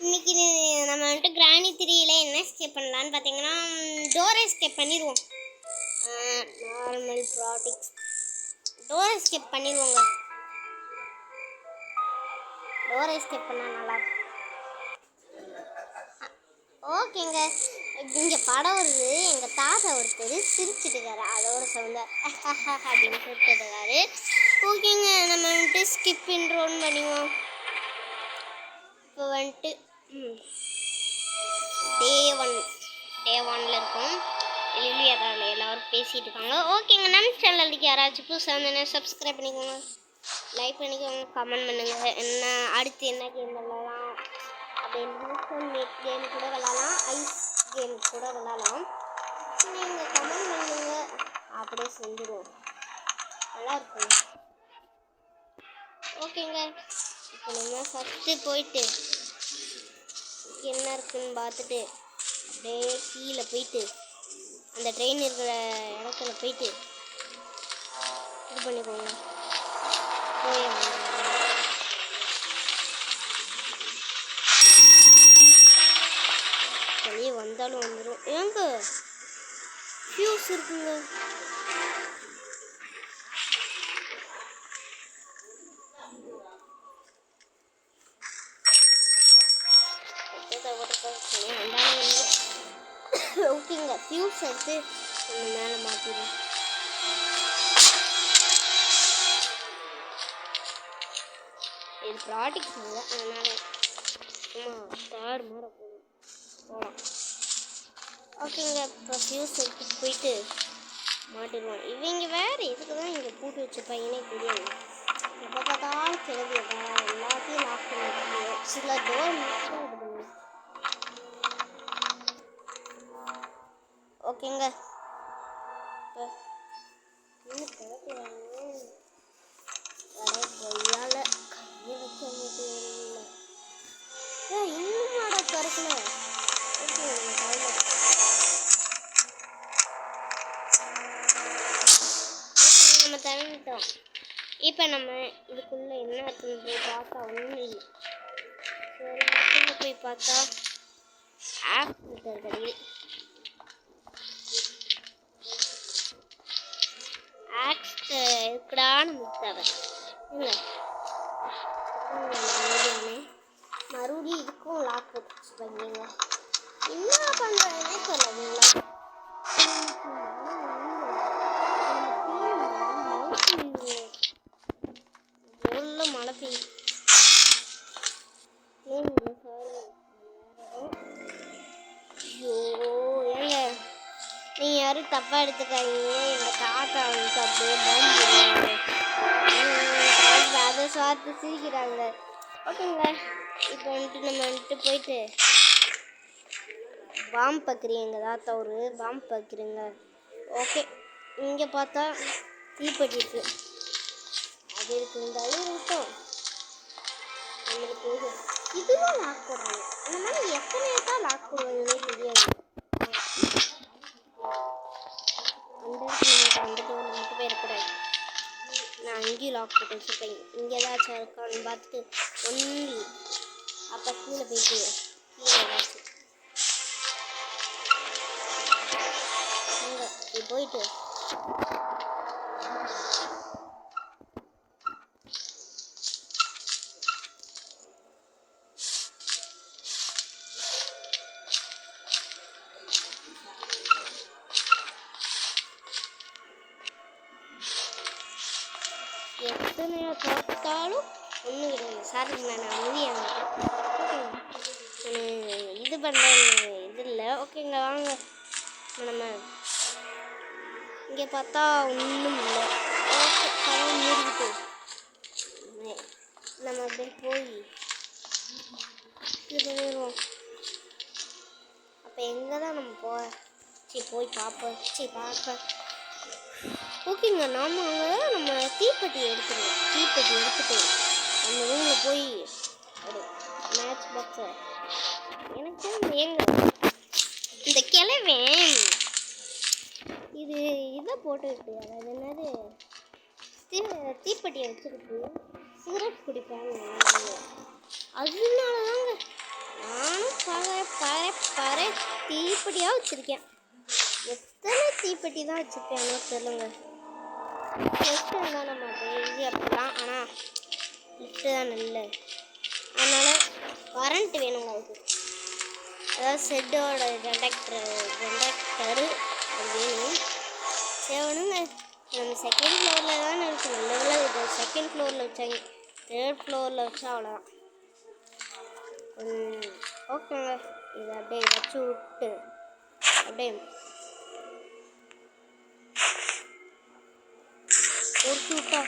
இன்னைக்கு நம்ம வந்துட்டு கிராணி 3ல என்ன ஸ்கெப் பண்ணலான்னு பார்த்தீங்கன்னா டோர் எஸ்கேப் பண்ணிடுவோம். நார்மல் ப்ராடக்ட்ஸ் டோர் எஸ்கேப் பண்ணிடுவோங்க. டோர் எஸ்கேப் பண்ணால் நல்லா ஓகேங்க. இங்கே படம் வருது. எங்கள் தாத்தா ஒருத்தர் சிரிச்சுட்டு இருக்காரு. அதோட சவுண்ட அப்படின்னு சொல்லிட்டு இருக்காரு. ஓகேங்க, நம்ம வந்துட்டு ஸ்கிப் இன்ட்ரோன் பண்ணிடுவோம். இப்போ வந்துட்டு டே 1ல் இருக்கும். எலிவியாவில் எல்லோரும் பேசிகிட்டு இருக்காங்க. ஓகேங்க, நம்ம சேனலுக்கு யாராச்சும் புதுசாக வந்தேன்னா சப்ஸ்கிரைப் பண்ணிக்கோங்க, லைக் பண்ணிக்கோங்க, கமெண்ட் பண்ணுங்கள். என்ன அடுத்து என்ன கேம் விளாடலாம் அப்படின்னு மீட் கேம் கூட விளாட்லாம், ஐஸ் கேம் கூட விளாட்லாம். நீங்கள் கமெண்ட் பண்ணுங்க, அப்படியே செஞ்சுருவோம். நல்லாயிருக்கும். ஓகேங்க, இப்போ நம்ம ஃபஸ்ட்டு போயிட்டு என்ன இருக்குன்னு பார்த்துட்டு அப்படியே கீழே போயிட்டு அந்த ட்ரெயின் இருக்கிற இடத்துல போயிட்டு இது பண்ணிக்கோங்க. வெளியே வந்தாலும் வந்துடும். ஏங்க ஃபியூஸ் இருக்குங்க. ஓகேங்க, ஃபியூஸ் எடுத்து நம்ம மேலே மாற்றிடுவோம். இது ப்ராடக்ட்ஸ் இல்லை, அதனால் சும்மா தார் மாதிரி போகலாம். ஓகேங்க, இப்போ ஃபியூஸ் எடுத்துட்டு போயிட்டு மாட்டிடுவோம். இவங்க வேறு எதுக்கு தான் இங்கே போட்டு வச்சுருப்பாங்கன்னே தெரியாது. எப்போ பார்த்தாலும் கிளவி எல்லாத்தையும் லாக் பண்ணி வச்சுருவோம். சில டோர் மட்டும் இது பண்ணுவோம். ஓகேங்க, இன்னும் கிளப்பிடுவாங்க. கொய்யால கையை வச்சு வந்துட்டு இன்னும் மாட திறக்கல. ஓகே, நம்ம திறந்துட்டோம். இப்போ நம்ம இதுக்குள்ளே என்ன இருக்குன்னு போய் பார்த்தா ஒன்றும் இல்லை. சரி, போய் பார்த்தா ஆப் கிடைக்குது. ஆக்ஸ் இருக்குடா நமக்கு தேவை இல்லை. மறுபடியும் இதுக்கும் லாக் போட்டு வச்சுப்பாங்க. என்ன பண்ணுறதுனே சொல்லாதீங்களா? எவ்வளோ மழை பெய்யும். ஐயோ ஏங்க, நீங்கள் யாரும் தப்பாக எடுத்துக்காதீங்க. எங்கள் தாத்தா வந்துட்டு அப்படியே அதை சாத்து சிரிக்கிறாங்க. ஓகேங்க, இப்போ வந்துட்டு நம்ம வந்துட்டு போயிட்டு பாம்பு பார்க்குறீங்க. எங்கள் தாத்தா ஒரு பாம்பு பார்க்குறீங்க. ஓகே, இங்கே பார்த்தா தீப்பெட்டி இருக்கு. அது இருக்குந்தாலும் இருக்கும். நம்மளுக்கு இதுவும் லாக் போடுறாங்க. இந்த மாதிரி எத்தனை தான் லாக் போடுவாங்கன்னே தெரியாது. அந்த டோர் மட்டும் போயிடக்கூடாது. நான் அங்கேயும் லாக் போட்டு வச்சுருப்பேன். இங்கே ஏதாச்சும் இருக்கான்னு பார்த்துட்டு ஒன்லி அப்போ கீழே போயிட்டு கீழே ஏதாச்சும் இப்படி போயிட்டு எத்தனையோ பார்த்தாலும் ஒன்றும் கிடையாது. சாருக்கு நான் அமைதியாக இது பண்ண இது இல்லை. ஓகேங்க, வாங்க நம்ம இங்கே பார்த்தா ஒன்றும் இல்லை. ஓகே, கதவு மூடிக்கிட்டு நம்ம அப்படியே போய் இது பண்ணிடுவோம். அப்போ எங்கே தான் நம்ம போய் பார்ப்பேன். ஓகேங்க, நாம் அங்கே நம்ம தீப்பெட்டி எடுத்துட்டு அந்த ரூமில் போய் ஒரு மேட்ச் பாக்ஸை எனக்கு எங்க இந்த கிழமை இதை போட்டுக்கிட்டு அதாவது என்னது தீப்பெட்டியை வச்சுக்கிட்டு சிகரெட் குடிப்பாங்க. அதனால தாங்க நானும் பாரு தீப்பெட்டியாக வச்சுருக்கேன். எத்தனை தீப்பெட்டி தான் வச்சுருக்கேன்னு சொல்லுங்க. லிஃப்ட்டு இருந்தால் நம்ம டெய்லி அப்படிலாம், ஆனால் லிஃப்ட்டு தான் நல்ல. அதனால் கரண்ட் வேணுங்க. அதுக்கு அதாவது செட்டோட ஜெண்டக்டரு அது வேணும். சேவனுங்க. நம்ம செகண்ட் ஃப்ளோரில் தானே இருக்குது. நல்ல இது செகண்ட் ஃப்ளோரில் வச்சாங்க. தேர்ட் ஃப்ளோரில் வச்சா அவ்வளோதான். ஓகேங்க. இதை அப்படியே வச்சு விட்டு அப்படியே பொறுத்து விட்டா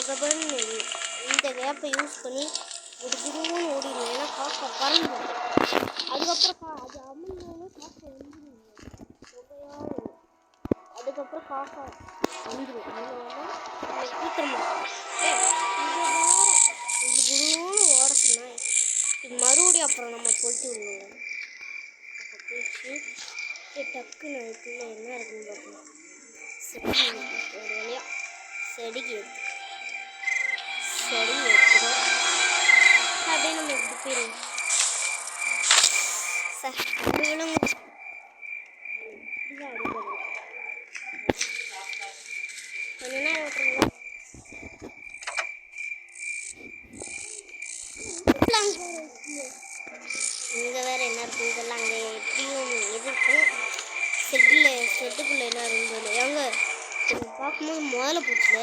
கபன்னு இந்த கேப்பை யூஸ் பண்ணி குடுகுடுன்னு ஓடிடும். ஏன்னா காக்கா பறந்து அதுக்கப்புறம் அது அமுந்தோன்னு காக்கா வந்துடுங்க. புகையாக அதுக்கப்புறம் காக்கா வந்துடும். அதனால சீக்கிரம் இது குடுன்னு ஓட சொன்னா இது மறுபடியும் அப்புறம் நம்ம கொளுத்தி விடுவோம். அப்போ போயிடுச்சு. டக்குன்னு அதுக்குள்ளே என்ன இருக்குன்னு பார்க்கணும். செடி ஒரு வழியாக செடிக்கு எடுத்துடும். அப்படியே நம்ம இப்படி போயிடுவோம். சார் விழுங்க இப்படிதான் அடிக்கிறது. கொஞ்ச நேரம் விட்டுருங்க. இங்கே வேறு என்ன இருக்கும் இதெல்லாம் அங்கே எப்படியும் எதிர்க்கும். செட்டுக்குள்ளே என்ன இருக்குன்னு எங்க பார்க்கும்போது முதல்ல போச்சுல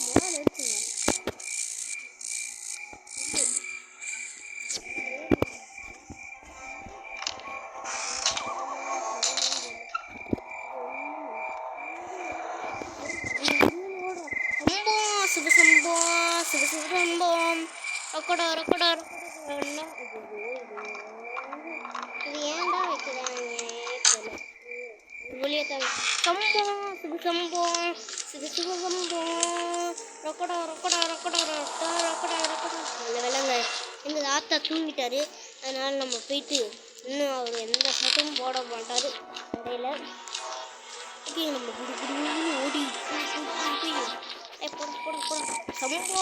முதல்ல எடுத்துங்க. சிவசம்பம் ரொக்கடா இது ஏன்டா வைக்கிறாங்க ரொக்கடா விலங்க எங்கள் தாத்தா தூங்கிட்டாரு. அதனால நம்ம போயிட்டு இன்னும் அவர் எந்த சத்தமும் போட மாட்டார் இடையில. ஓகே நம்ம குடு ஓடி சம்போ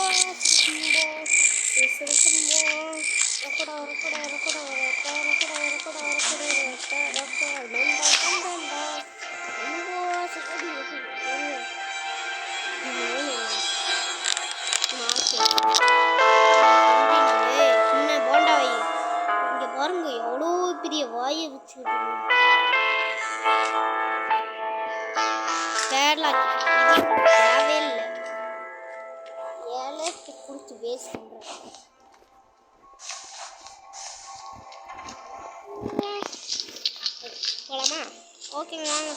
சின்ன போண்டாவை இங்க பாருங்க எவ்வளோ பெரிய வாயை வச்சு தேவை இல்லை. ஏழைக்கு குடிச்சு வேஸ்ட் பண்றேன். போலாமா? ஓகேங்க வாங்க.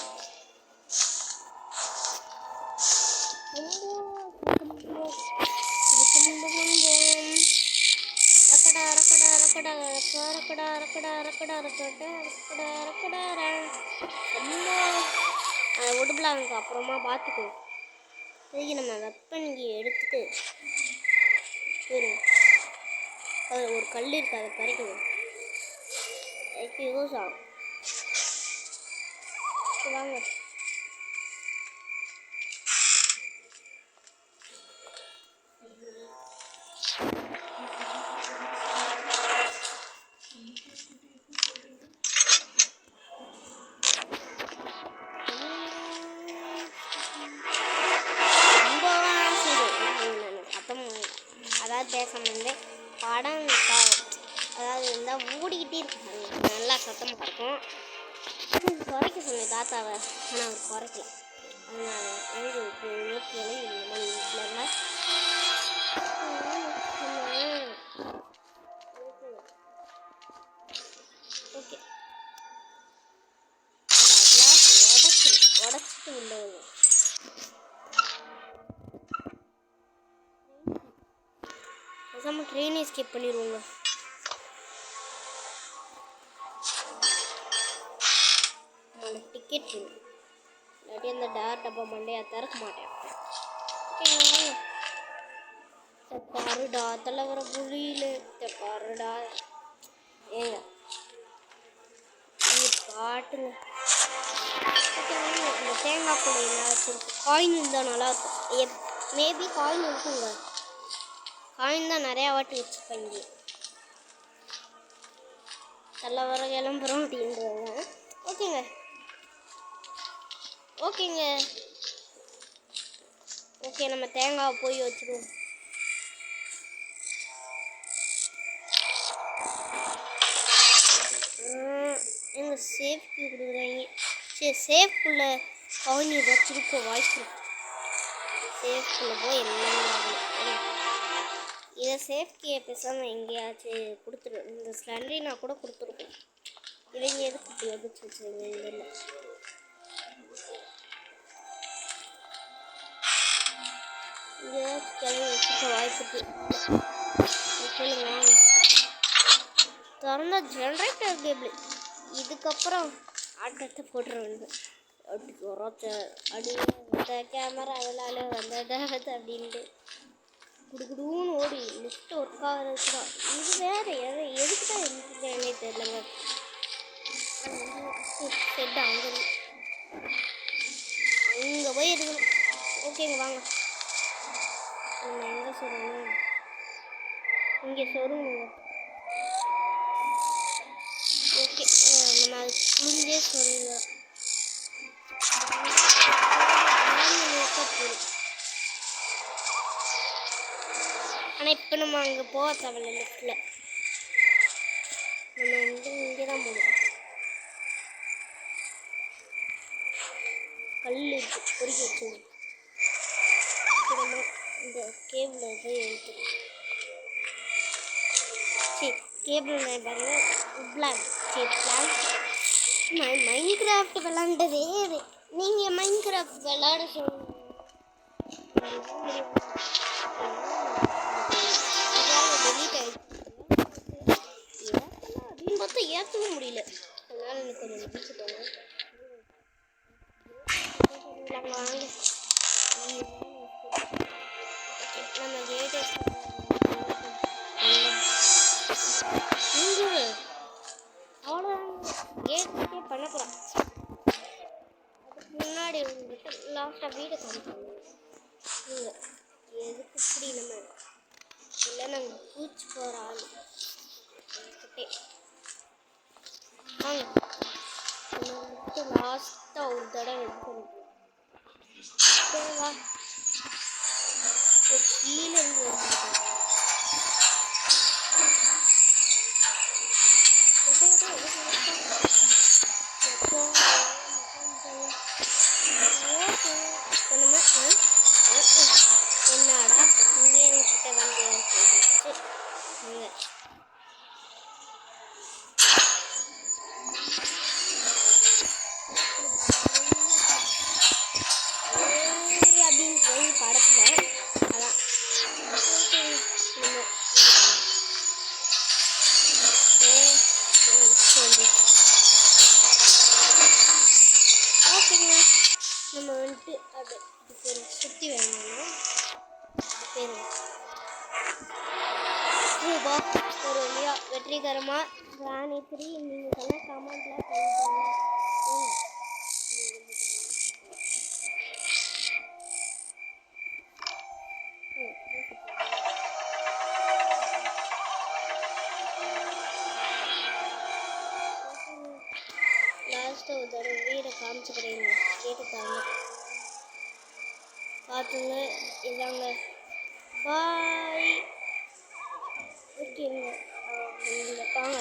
உடுப்பலாங்க அப்புறமா பார்த்துக்கோ. இதுக்கு நம்ம வெப்பனுக்கு எடுத்துட்டு ஒரு கல் இருக்கு அதை பறிக்கணும். யூஸ் ஆகும். வாங்க பேசாம வந்து படம் அதாவது இருந்தால் ஓடிக்கிட்டே இருக்கும். நல்லா சத்தமாக இருக்கும். குறைக்க சொன்னேன் தாத்தாவை, ஆனால் அவர் குறைக்கல. அதனால எங்களுக்கு நோக்கியாலே இந்த மாதிரி வீட்டில் இருந்தால் ஓகே உடச்சிட்டு உள்ள நம்ம ட்ரெயினை ஸ்கிப் பண்ணிடுவோங்க. டிக்கெட் இல்லாட்டி அந்த டேர் டப்பா மண்டையா திறக்க மாட்டேன். பாருடா தலைவர புளியில பாருடா ஏங்க பாட்டுங்க. இந்த தேங்காய் கூட என்ன வச்சிருக்கு காயின் இருந்தால் நல்லாயிருக்கும். மேபி காயின் இருக்குங்க. காயின் தான் நிறையா வாட்டி வச்சுருப்பாங்க. தள்ள வர கிளம்புறோம் அப்படின்றாங்க. ஓகேங்க ஓகேங்க ஓகே, நம்ம தேங்காவை போய் வச்சுருவோம். எங்கள் சேஃப்க்கு கொடுக்குறாங்க. சரி, சேஃப்குள்ளே காயின் வச்சுருக்க வாய்ப்பு இருக்கு. சேஃப்குள்ளே போய் என்ன இதை சேஃப்டியை பேசாமல் எங்கேயாச்சும் கொடுத்துரு. இந்த ஸ்லண்டரினா கூட கொடுத்துருக்கோம். இவங்க எதுக்கு இப்படி ஒதுச்சு வச்சுருங்க? இதில் ஏதாச்சும் கிளம்பி வச்சுருக்க வாய்ப்பு இருக்கு. சொல்லுங்க வாங்க. திறந்தா ஜென்ரேட்டர் கேபிள். இதுக்கப்புறம் ஆட்டத்தை போட்டுற வேண்டும். அப்படி குறைச்ச அடி இந்த கேமரா அதனால வந்ததாவது அப்படின்ட்டு குடுகுடுன்னு ஓடி லிஃப்ட் ஒர்க் ஆகிறதுக்கு தான். இது வேறு எதுக்கு தான் என்னே தெரியலங்க. செட் அங்கே போய் இருக்கணும். ஓகேங்க வாங்க. நம்ம எங்கே சொல்லணும்? இங்கே சொல்லுங்க. ஓகே, நம்ம அது புரிஞ்சே சொல்லலாம். ஆனால் இப்போ நம்ம அங்கே போக தேவையில்ல. லிஃப்டில் நம்ம இங்கே தான் போகணும். கல் இருக்குது பொறிக்க வச்சுக்கணும். இப்போ நம்ம இந்த கேபிளில் போய் எடுத்துக்கணும். சரி, கேபிள் பாருங்க. பிளாக் சரி பிளாக் மைன்கிராஃப்ட் விளாண்டதே. நீங்கள் மைன்கிராஃப்ட் விளாட சொல்லுங்கள். டெலீட் ஆகிடுச்சு அப்படின்னு பார்த்தா ஏற்றவும் முடியல. அதனால எனக்கு கொஞ்சம் முடிச்சுக்கோங்க. வாங்க நம்ம கேட்டு அவ்வளோ கேட்டே பண்ண போகிறோம். அதுக்கு முன்னாடி வந்துட்டு லாஸ்ட்டாக வீடை காமிப்பாங்க. எதுக்கு இப்படி நம்ம இல்லை நாங்கள் பூச்சி போகிற ஆள் வாங்க. நம்ம வந்துட்டு லாஸ்ட்டாக ஒரு தடவை எடுக்கணும். வா கீழே இருந்து என்னடா இங்கே என்கிட்ட வந்து அப்படின்னு போய் படத்தில் அதான் ஓகேங்க. நம்ம வந்துட்டு அது பேர் சுற்றி வேணும்னா பேர் ரூபா ஒரு வழியாக வெற்றிகரமாக ராணி 3 நீங்கள் சொன்ன கமெண்ட்டில் பண்ணிட்டாங்க. லாஸ்ட்டாக ஒரு தடவை வீடை காமிச்சுக்கிறீங்க. கேட்டுக்காங்க பார்த்துங்க. இதாங்க பாய். ஓகேங்க வாங்க.